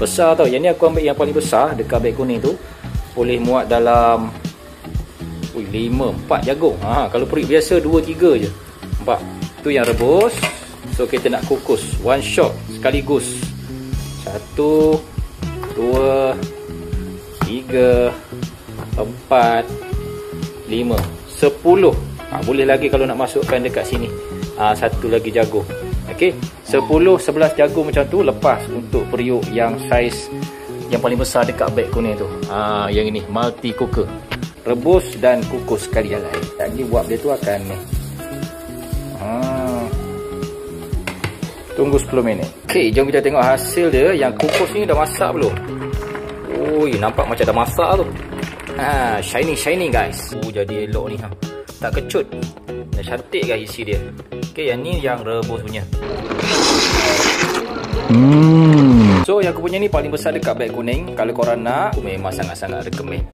Besar tau. Yang ni aku ambil yang paling besar dekat beg kuning tu. Boleh muat dalam 4 jagung. Kalau periuk biasa 2-3 je. Nampak? Tu yang rebus. So kita nak kukus one shot sekaligus. 1 2 3 4 5 10. Boleh lagi kalau nak masukkan dekat sini. Satu lagi jagung. Okey, 10-11 jagung macam tu lepas untuk periuk yang saiz yang paling besar dekat beg kuning tu. Yang ini multi cooker. Rebus dan kukus sekali jalan. Lagi buat dia tu akan ni. Tunggu 10 minit. Okey, jom kita tengok hasil dia. Yang kukus ni dah masak belum? Oi, nampak macam dah masak tu. Shiny guys. Jadi elok ni. Tak kecut. Dah cantik guys isi dia. Okey, yang ni yang rebus punya. So yang aku punya ni paling besar dekat beg kuning. Kalau korang nak, aku memang sangat-sangat recommend.